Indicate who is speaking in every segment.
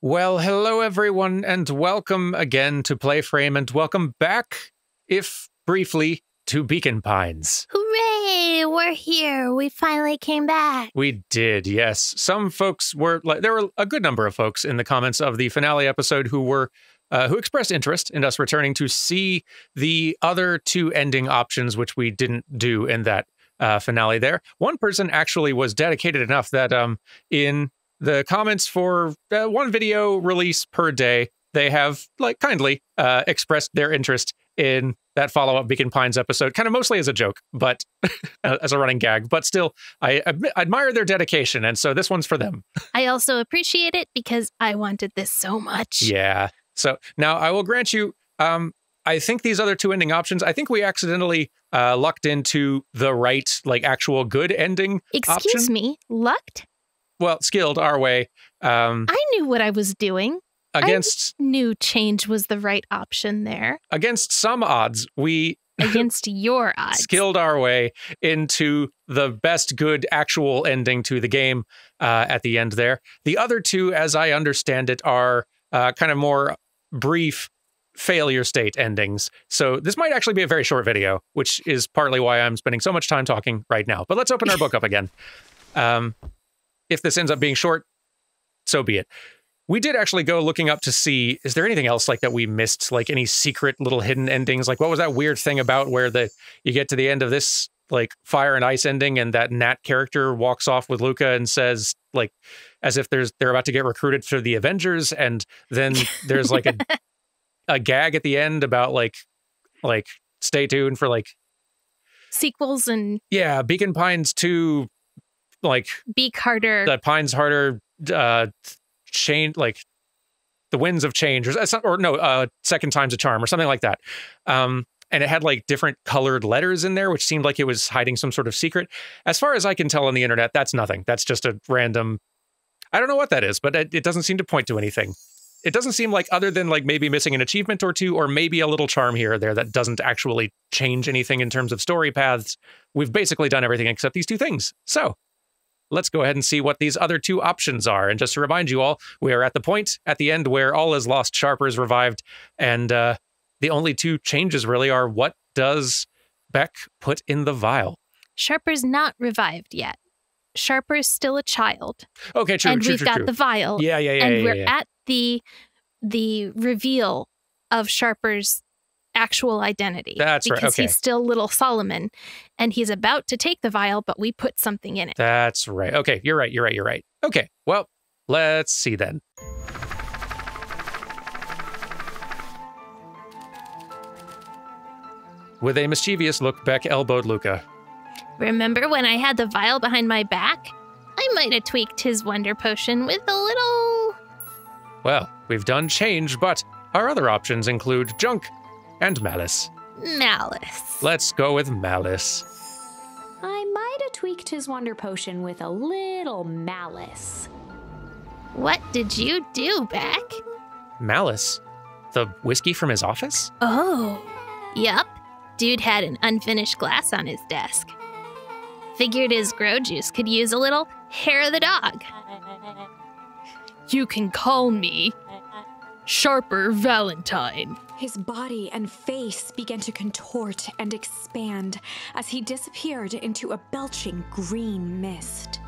Speaker 1: Well, hello everyone, and welcome again to PlayFrame, and welcome back, if briefly, to Beacon Pines.
Speaker 2: Hooray! We're here. We finally came back.
Speaker 1: We did, yes. Some folks were like, there were a good number of folks in the comments of the finale episode who expressed interest in us returning to see the other two ending options, which we didn't do in that finale there. One person actually was dedicated enough that in the comments for one video release per day, they have kindly expressed their interest in that follow-up Beacon Pines episode, kind of mostly as a joke, but as a running gag. But still, I admire their dedication, and so this one's for them.
Speaker 2: I also appreciate it because I wanted this so much.
Speaker 1: Yeah. So now I will grant you, I think these other two ending options, I think we accidentally lucked into the right, actual good ending
Speaker 2: Excuse
Speaker 1: option.
Speaker 2: me, lucked?
Speaker 1: Well, skilled our way.
Speaker 2: I knew what I was doing. I knew change was the right option there.
Speaker 1: Against some odds, we
Speaker 2: against your odds,
Speaker 1: skilled our way into the best good actual ending to the game at the end there. The other two, as I understand it, are kind of more brief failure state endings. So this might actually be a very short video, which is partly why I'm spending so much time talking right now. But let's open our book up again. If this ends up being short, so be it. We did actually go looking up to see, is there anything else that we missed, any secret little hidden endings? What was that weird thing about where you get to the end of this fire and ice ending and that Nat character walks off with Luca and says as if they're about to get recruited for the Avengers, and then there's a gag at the end about stay tuned for
Speaker 2: sequels and
Speaker 1: Beacon Pines 2
Speaker 2: Beak Harder,
Speaker 1: the Pines Harder change, the winds of change, or second time's a charm or something like that. And it had different colored letters in there, which seemed like it was hiding some sort of secret. As far as I can tell on the internet, that's nothing. That's just a random, I don't know what that is, but it doesn't seem to point to anything. It doesn't seem other than maybe missing an achievement or two, or maybe a little charm here or there that doesn't actually change anything in terms of story paths. We've basically done everything except these two things. So let's go ahead and see what these other two options are. And just to remind you all, we are at the point at the end where all is lost, Sharper is revived, and the only two changes really are, what does Beck put in the vial?
Speaker 2: Sharper's not revived yet. Sharper's still a child.
Speaker 1: Okay, true,
Speaker 2: and
Speaker 1: true,
Speaker 2: we've
Speaker 1: true,
Speaker 2: got
Speaker 1: true.
Speaker 2: the vial.
Speaker 1: Yeah.
Speaker 2: And we're at the reveal of Sharper's actual identity.
Speaker 1: That's right,
Speaker 2: because
Speaker 1: okay.
Speaker 2: he's still little Solomon, and he's about to take the vial, but we put something in it.
Speaker 1: That's right. Okay, you're right. Okay, well, let's see then. With a mischievous look, Beck elbowed Luca.
Speaker 2: Remember when I had the vial behind my back? I might have tweaked his wonder potion with a little...
Speaker 1: Well, we've done change, but our other options include junk and malice.
Speaker 2: Malice.
Speaker 1: Let's go with malice.
Speaker 3: I might have tweaked his wonder potion with a little malice.
Speaker 2: What did you do, Beck?
Speaker 1: Malice? The whiskey from his office?
Speaker 2: Oh, yup. Dude had an unfinished glass on his desk. Figured his grow juice could use a little hair of the dog. You can call me Sharper Valentine.
Speaker 3: His body and face began to contort and expand as he disappeared into a belching green mist.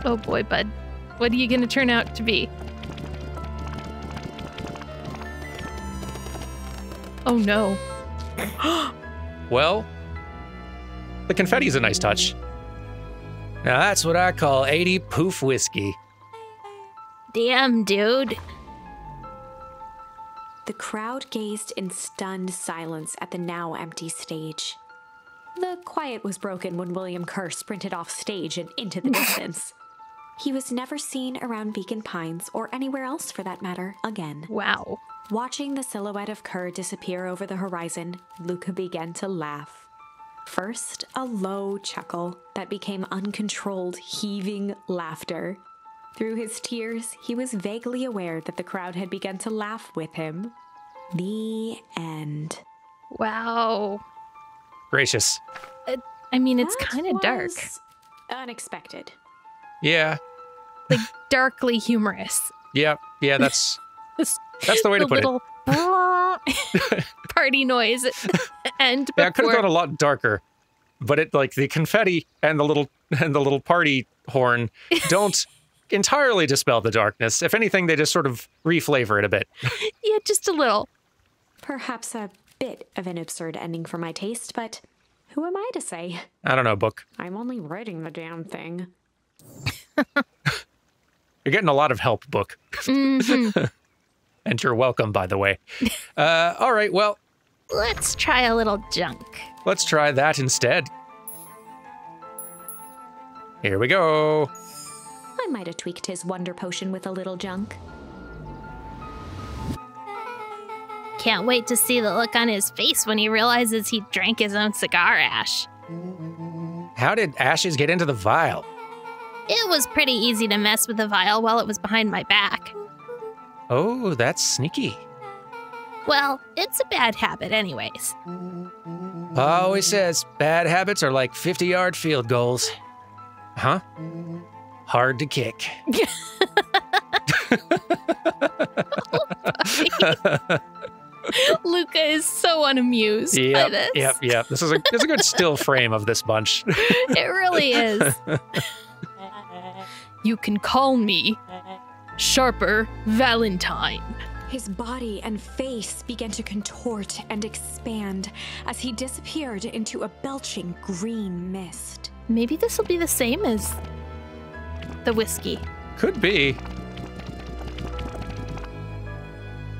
Speaker 2: Oh boy, bud. What are you going to turn out to be? Oh no.
Speaker 1: Well, the confetti's a nice touch. Now that's what I call 80 proof whiskey.
Speaker 2: Damn, dude.
Speaker 3: The crowd gazed in stunned silence at the now empty stage. The quiet was broken when William Kerr sprinted off stage and into the distance. He was never seen around Beacon Pines, or anywhere else for that matter, again.
Speaker 2: Wow.
Speaker 3: Watching the silhouette of Kerr disappear over the horizon, Luca began to laugh. First, a low chuckle that became uncontrolled, heaving laughter. Through his tears, he was vaguely aware that the crowd had begun to laugh with him. The end.
Speaker 2: Wow.
Speaker 1: Gracious.
Speaker 2: I mean, it's kind of dark.
Speaker 3: Unexpected.
Speaker 1: Yeah.
Speaker 2: Like, darkly humorous.
Speaker 1: Yeah, that's the way to put
Speaker 2: it. Party noise and
Speaker 1: yeah, it could have gone a lot darker, but it like the confetti and the little party horn don't entirely dispel the darkness. If anything, they just sort of reflavor it a bit.
Speaker 2: Yeah, just a little.
Speaker 3: Perhaps a bit of an absurd ending for my taste, but who am I to say?
Speaker 1: I don't know, book.
Speaker 3: I'm only writing the damn thing.
Speaker 1: You're getting a lot of help, book.
Speaker 2: Mm-hmm.
Speaker 1: And you're welcome, by the way. All right, well.
Speaker 2: Let's try a little junk.
Speaker 1: Let's try that instead. Here we go.
Speaker 3: I might have tweaked his wonder potion with a little junk.
Speaker 2: Can't wait to see the look on his face when he realizes he drank his own cigar ash.
Speaker 1: How did ashes get into the vial?
Speaker 2: It was pretty easy to mess with the vial while it was behind my back.
Speaker 1: Oh, that's sneaky.
Speaker 2: Well, it's a bad habit anyways.
Speaker 1: Pa always says bad habits are like 50-yard field goals. Huh? Hard to kick.
Speaker 2: Luca is so unamused by this.
Speaker 1: Yep. This is a good still frame of this bunch.
Speaker 2: It really is. You can call me Sharper Valentine.
Speaker 3: His body and face began to contort and expand as he disappeared into a belching green mist.
Speaker 2: Maybe this will be the same as the whiskey.
Speaker 1: Could be.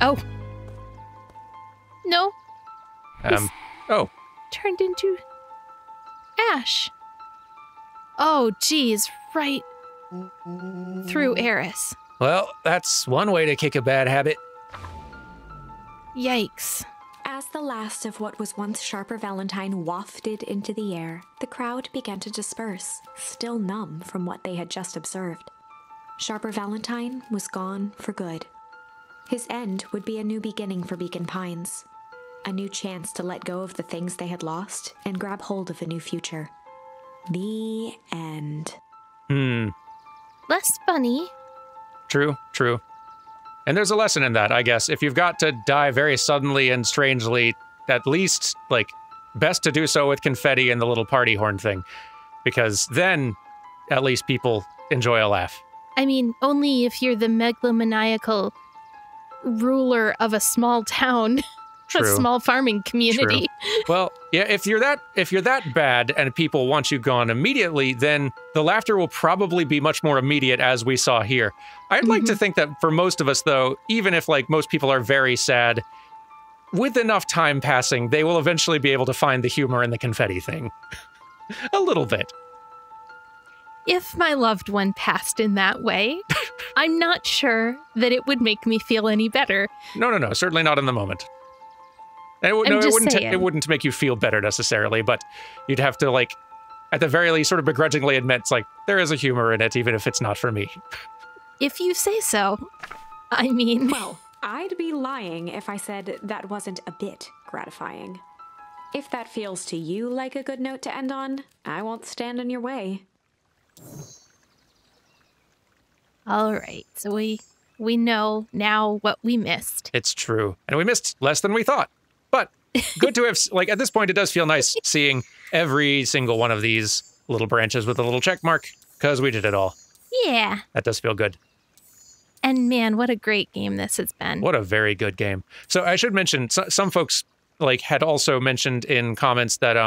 Speaker 2: Oh. No.
Speaker 1: Oh.
Speaker 2: Turned into ash. Oh, geez, right through Eris.
Speaker 1: Well, that's one way to kick a bad habit.
Speaker 2: Yikes.
Speaker 3: As the last of what was once Sharper Valentine wafted into the air, the crowd began to disperse, still numb from what they had just observed. Sharper Valentine was gone for good. His end would be a new beginning for Beacon Pines, a new chance to let go of the things they had lost and grab hold of a new future. The end.
Speaker 2: Less funny.
Speaker 1: True. And there's a lesson in that, I guess. If you've got to die very suddenly and strangely, at least, like, best to do so with confetti and the little party horn thing. Because then, at least people enjoy a laugh.
Speaker 2: I mean, only if you're the megalomaniacal ruler of a small town.
Speaker 1: True.
Speaker 2: A small farming community.
Speaker 1: True. Well, yeah, if you're that bad and people want you gone immediately, then the laughter will probably be much more immediate, as we saw here. I'd like to think that for most of us, though, even if like most people are very sad, with enough time passing, they will eventually be able to find the humor in the confetti thing. A little bit.
Speaker 2: If my loved one passed in that way, I'm not sure that it would make me feel any better.
Speaker 1: No, certainly not in the moment. It wouldn't make you feel better necessarily, but you'd have to, like, at the very least, sort of begrudgingly admit, it's like, there is a humor in it, even if it's not for me.
Speaker 2: If you say so. I mean...
Speaker 3: Well, I'd be lying if I said that wasn't a bit gratifying. If that feels to you like a good note to end on, I won't stand in your way.
Speaker 2: All right, so we know now what we missed.
Speaker 1: It's true. And we missed less than we thought. But good to have, like, at this point, it does feel nice seeing every single one of these little branches with a little check mark, because we did it all.
Speaker 2: Yeah.
Speaker 1: That does feel good.
Speaker 2: And man, what a great game this has been.
Speaker 1: What a very good game. So I should mention, some folks, like, had also mentioned in comments that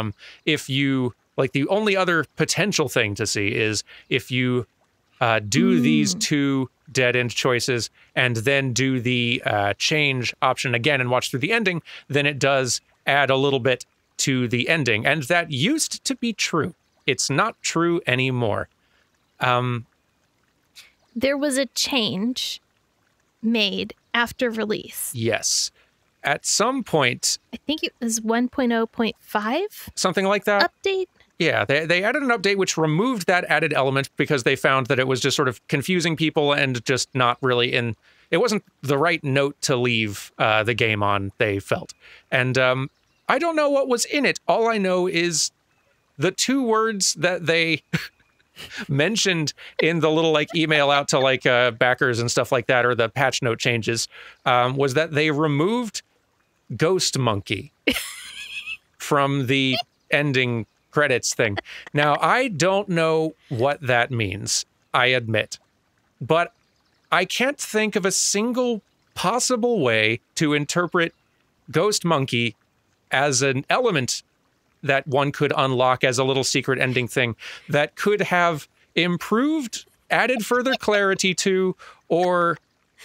Speaker 1: if you, like, the only other potential thing to see is if you do these two dead-end choices and then do the change option again and watch through the ending, then it does add a little bit to the ending. And that used to be true. It's not true anymore.
Speaker 2: There was a change made after release.
Speaker 1: Yes. At some point...
Speaker 2: I think it was 1.0.5?
Speaker 1: Something like that?
Speaker 2: Update?
Speaker 1: Yeah, they added an update which removed that added element because they found that it was just sort of confusing people and just not really in... It wasn't the right note to leave the game on, they felt. And I don't know what was in it. All I know is the two words that they mentioned in the little like email out to like backers and stuff like that, or the patch note changes, was that they removed Ghost Monkey from the ending credits thing. Now, I don't know what that means, I admit, but I can't think of a single possible way to interpret Ghost Monkey as an element that one could unlock as a little secret ending thing that could have improved, added further clarity to, or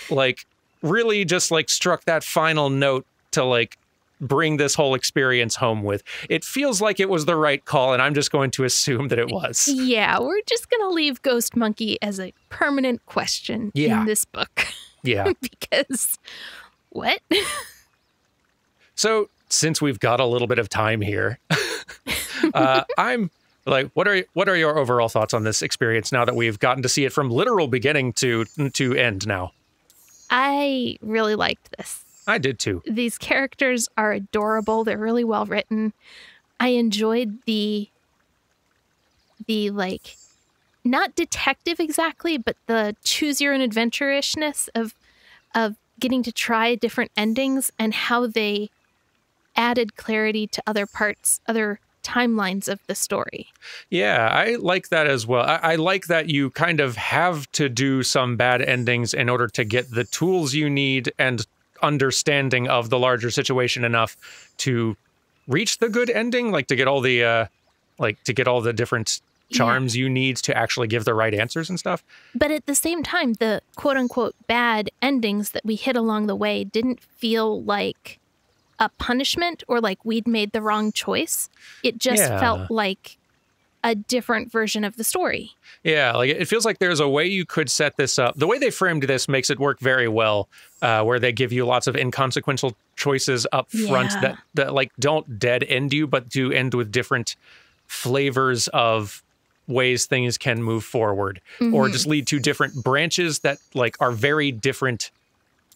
Speaker 1: like really just like struck that final note to like bring this whole experience home with. It feels like it was the right call, and I'm just going to assume that it was.
Speaker 2: Yeah, we're just going to leave Ghost Monkey as a permanent question in this book.
Speaker 1: Yeah.
Speaker 2: Because what?
Speaker 1: So, since we've got a little bit of time here, I'm like, what are your overall thoughts on this experience now that we've gotten to see it from literal beginning to end now? I
Speaker 2: really liked this.
Speaker 1: I did too.
Speaker 2: These characters are adorable. They're really well written. I enjoyed the like, not detective exactly, but the choose your own adventure-ishness of getting to try different endings and how they added clarity to other parts, other timelines of the story.
Speaker 1: Yeah, I like that as well. I like that you kind of have to do some bad endings in order to get the tools you need and understanding of the larger situation enough to reach the good ending, like to get all the different charms you need to actually give the right answers and stuff.
Speaker 2: But at the same time, the quote unquote bad endings that we hit along the way didn't feel like a punishment or like we'd made the wrong choice. It just felt like a different version of the story.
Speaker 1: Yeah, like it feels like there's a way you could set this up. The way they framed this makes it work very well, where they give you lots of inconsequential choices up front that like don't dead end you, but do end with different flavors of ways things can move forward, or just lead to different branches that like are very different.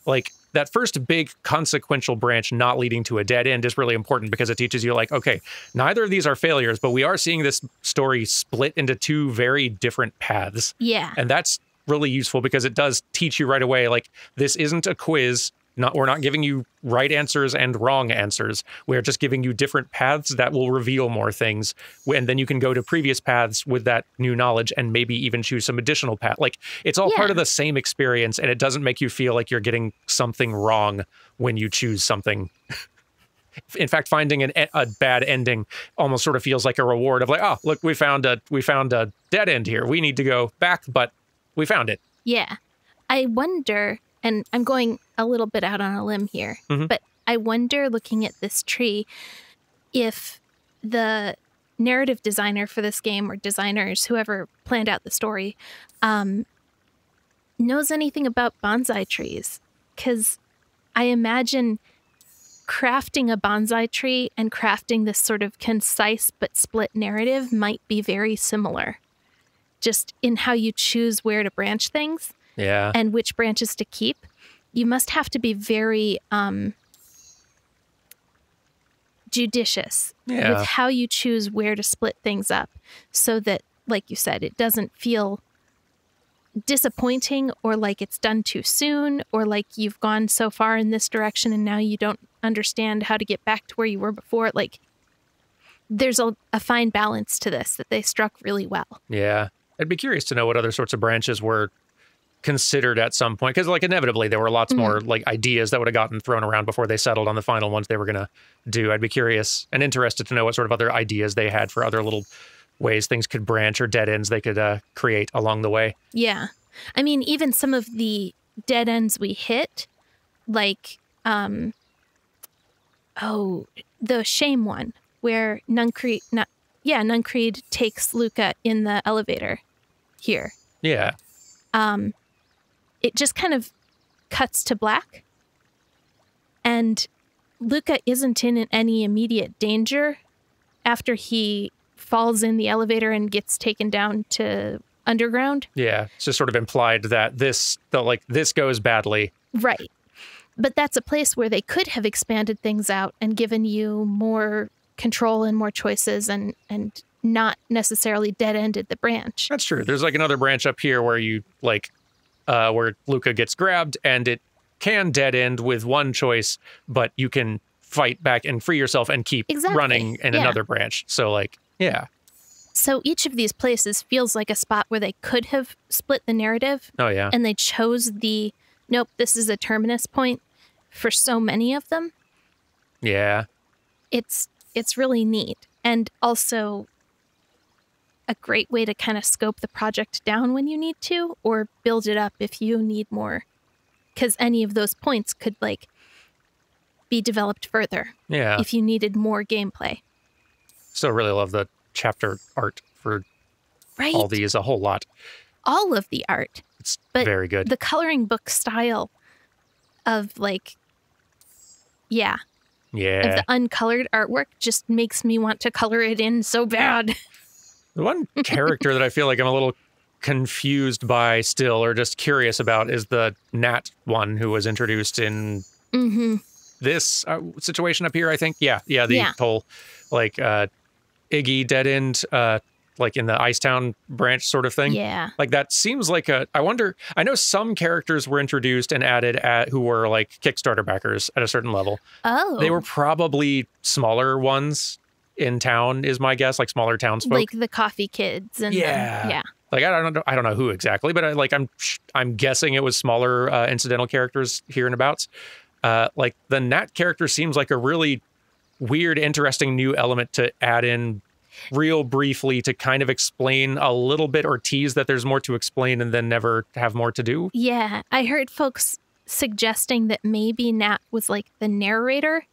Speaker 1: Like that first big consequential branch not leading to a dead end is really important because it teaches you like, okay, neither of these are failures, but we are seeing this story split into two very different paths.
Speaker 2: Yeah.
Speaker 1: And that's really useful because it does teach you right away, like, this isn't a quiz. We're not giving you right answers and wrong answers. We're just giving you different paths that will reveal more things. And then you can go to previous paths with that new knowledge and maybe even choose some additional path. Like, it's all part of the same experience, and it doesn't make you feel like you're getting something wrong when you choose something. In fact, finding a bad ending almost sort of feels like a reward of like, oh, look, we found a dead end here. We need to go back, but we found it.
Speaker 2: Yeah. I wonder, and I'm going a little bit out on a limb here, but I wonder, looking at this tree, if the narrative designer for this game, or designers, whoever planned out the story, knows anything about bonsai trees. Because I imagine crafting a bonsai tree and crafting this sort of concise but split narrative might be very similar, just in how you choose where to branch things.
Speaker 1: Yeah.
Speaker 2: And which branches to keep. You must have to be very judicious with how you choose where to split things up so that, like you said, it doesn't feel disappointing or like it's done too soon or like you've gone so far in this direction and now you don't understand how to get back to where you were before. Like, there's a fine balance to this that they struck really well.
Speaker 1: Yeah. I'd be curious to know what other sorts of branches were considered at some point, because like inevitably there were lots more like ideas that would have gotten thrown around before they settled on the final ones they were going to do. I'd be curious and interested to know what sort of other ideas they had for other little ways things could branch or dead ends they could create along the way.
Speaker 2: Yeah. I mean, even some of the dead ends we hit, like, the shame one where Nuncreed takes Luca in the elevator here.
Speaker 1: Yeah.
Speaker 2: It just kind of cuts to black. And Luca isn't in any immediate danger after he falls in the elevator and gets taken down to underground.
Speaker 1: Yeah, it's just sort of implied that this goes badly.
Speaker 2: Right. But that's a place where they could have expanded things out and given you more control and more choices and not necessarily dead-ended the branch.
Speaker 1: That's true. There's like another branch up here where you like where Luca gets grabbed, and it can dead end with one choice, but you can fight back and free yourself and keep running in another branch. So like, yeah.
Speaker 2: So each of these places feels like a spot where they could have split the narrative.
Speaker 1: Oh, yeah.
Speaker 2: And they chose nope, this is a terminus point for so many of them.
Speaker 1: Yeah.
Speaker 2: It's really neat. And also a great way to kind of scope the project down when you need to, or build it up if you need more. Because any of those points could like be developed further.
Speaker 1: Yeah.
Speaker 2: If you needed more gameplay.
Speaker 1: Still really love the chapter art for all these a whole lot.
Speaker 2: All of the art.
Speaker 1: It's very good.
Speaker 2: The coloring book style of like, of the uncolored artwork just makes me want to color it in so bad.
Speaker 1: The one character that I feel like I'm a little confused by still, or just curious about, is the Nat one who was introduced in this situation up here, I think. The whole like Iggy dead end, like in the Icetown branch sort of thing.
Speaker 2: Yeah.
Speaker 1: Like that seems like I wonder, I know some characters were introduced and added who were like Kickstarter backers at a certain level.
Speaker 2: Oh.
Speaker 1: They were probably smaller ones in town, is my guess, like smaller townsfolk.
Speaker 2: Like the coffee kids. And
Speaker 1: Like I don't know who exactly, but I'm guessing it was smaller incidental characters here and abouts. Like the Nat character seems like a really weird, interesting new element to add in real briefly to kind of explain a little bit or tease that there's more to explain and then never have more to do.
Speaker 2: Yeah, I heard folks suggesting that maybe Nat was like the narrator,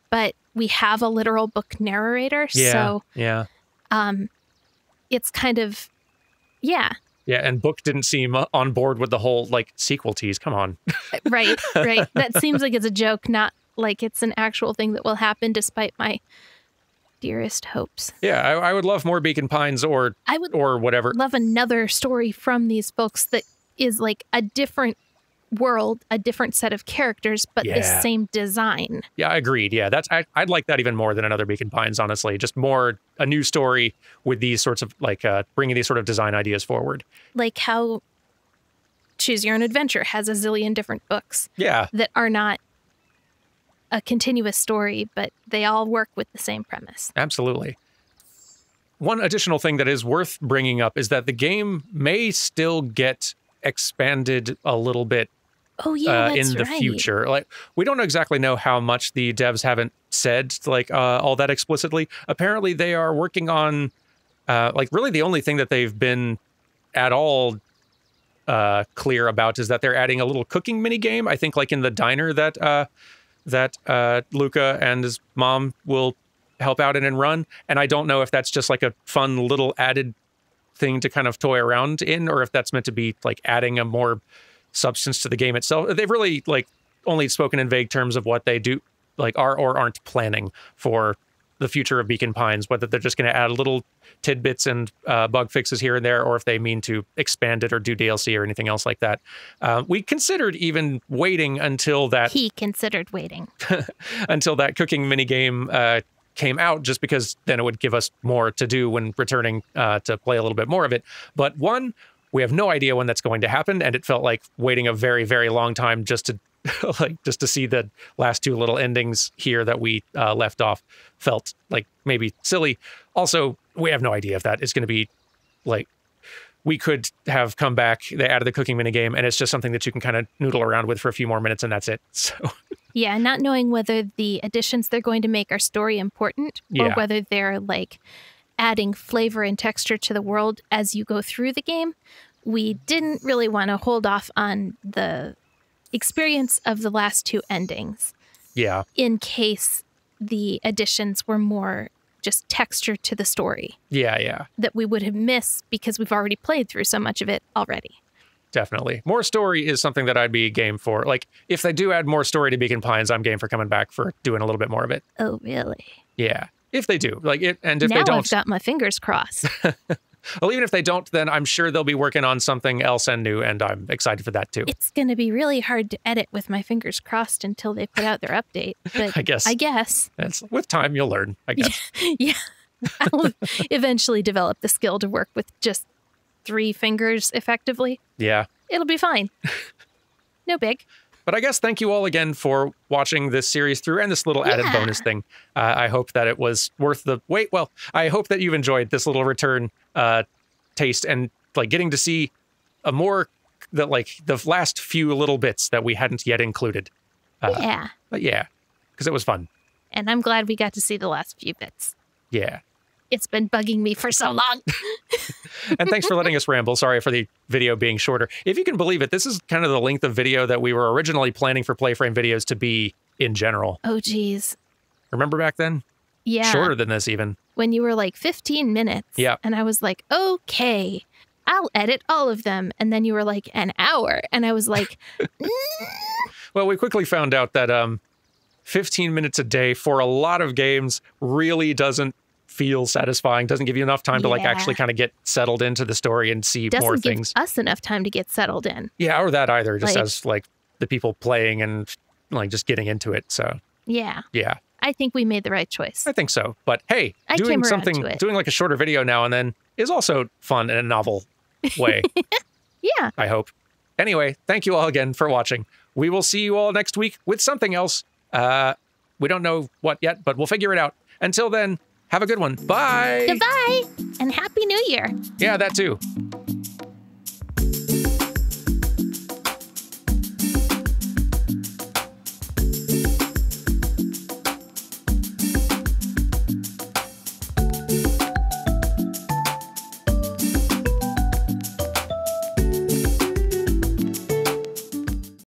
Speaker 2: but we have a literal book narrator. So it's kind of, yeah,
Speaker 1: and Book didn't seem on board with the whole like sequel tease. Come on.
Speaker 2: Right. That seems like it's a joke, not like it's an actual thing that will happen, despite my dearest hopes.
Speaker 1: Yeah, I would love more Beacon Pines or whatever.
Speaker 2: Love another story from these folks that is like a different world, a different set of characters, but the same design. Yeah,
Speaker 1: agreed. Yeah, I'd like that even more than another Beacon Pines, honestly. Just a new story with these sorts of like bringing these sort of design ideas forward.
Speaker 2: Like how Choose Your Own Adventure has a zillion different books. That are not a continuous story, but they all work with the same premise.
Speaker 1: Absolutely. One additional thing that is worth bringing up is that the game may still get expanded a little bit in the future. Like, we don't exactly know how much. The devs haven't said like all that explicitly. Apparently they are working on like really the only thing that they've been at all clear about is that they're adding a little cooking mini game. I think like in the diner that Luca and his mom will help out in and run. And I don't know if that's just like a fun little added thing to kind of toy around in, or if that's meant to be like adding a more substance to the game itself. They've really like only spoken in vague terms of what they do, like are or aren't planning for the future of Beacon Pines, whether they're just going to add little tidbits and bug fixes here and there, or if they mean to expand it or do DLC or anything else like that. We considered even waiting until that...
Speaker 2: He considered waiting.
Speaker 1: Until that cooking minigame came out, just because then it would give us more to do when returning to play a little bit more of it. But one, we have no idea when that's going to happen, and it felt like waiting a very, very long time just to just to see the last two little endings here that we left off felt like maybe silly. Also, we have no idea if that is going to be like, we could have come back, they added the cooking minigame, and it's just something that you can kind of noodle around with for a few more minutes, and that's it. So
Speaker 2: yeah, not knowing whether the additions they're going to make are story important, or whether they're like adding flavor and texture to the world as you go through the game. We didn't really want to hold off on the experience of the last two endings.
Speaker 1: Yeah.
Speaker 2: In case the additions were more just texture to the story.
Speaker 1: Yeah.
Speaker 2: That we would have missed because we've already played through so much of it already.
Speaker 1: Definitely. More story is something that I'd be game for. Like, if they do add more story to Beacon Pines, I'm game for coming back for doing a little bit more of it.
Speaker 2: Oh, really?
Speaker 1: Yeah. If they do. Like, and if
Speaker 2: now
Speaker 1: they don't...
Speaker 2: I've got my fingers crossed.
Speaker 1: Well, even if they don't, then I'm sure they'll be working on something else and new, and I'm excited for that too.
Speaker 2: It's going to be really hard to edit with my fingers crossed until they put out their update. But I guess.
Speaker 1: With time, you'll learn, I guess.
Speaker 2: Yeah. I'll eventually develop the skill to work with just 3 fingers effectively.
Speaker 1: Yeah.
Speaker 2: It'll be fine. No big.
Speaker 1: But I guess thank you all again for watching this series through and this little added bonus thing. I hope that it was worth the wait. Well, I hope that you've enjoyed this little return taste and like getting to see a more that like the last few little bits that we hadn't yet included.
Speaker 2: Yeah.
Speaker 1: But yeah, because it was fun.
Speaker 2: And I'm glad we got to see the last few bits.
Speaker 1: Yeah.
Speaker 2: It's been bugging me for so long.
Speaker 1: And thanks for letting us ramble. Sorry for the video being shorter. If you can believe it, this is kind of the length of video that we were originally planning for PlayFrame videos to be in general.
Speaker 2: Oh, geez.
Speaker 1: Remember back then?
Speaker 2: Yeah.
Speaker 1: Shorter than this even.
Speaker 2: When you were like 15 minutes.
Speaker 1: Yeah.
Speaker 2: And I was like, okay, I'll edit all of them. And then you were like, an hour. And I was like,
Speaker 1: Well, we quickly found out that 15 minutes a day for a lot of games really doesn't feel satisfying, doesn't give you enough time to like actually kind of get settled into the story and see more things.
Speaker 2: Doesn't give us enough time to get settled in.
Speaker 1: Yeah, or that either, just
Speaker 2: Like-
Speaker 1: as like the people playing and like just getting into it. So
Speaker 2: Yeah.
Speaker 1: yeah,
Speaker 2: I think we made the right choice.
Speaker 1: I think so. But hey,
Speaker 2: I
Speaker 1: doing
Speaker 2: came around
Speaker 1: something,
Speaker 2: to it.
Speaker 1: doing like a shorter video now and then is also fun in a novel way,
Speaker 2: Yeah.
Speaker 1: I hope. Anyway, thank you all again for watching. We will see you all next week with something else. We don't know what yet, but we'll figure it out. Until then, have a good one. Bye.
Speaker 2: Goodbye. And Happy New Year.
Speaker 1: Yeah, that too.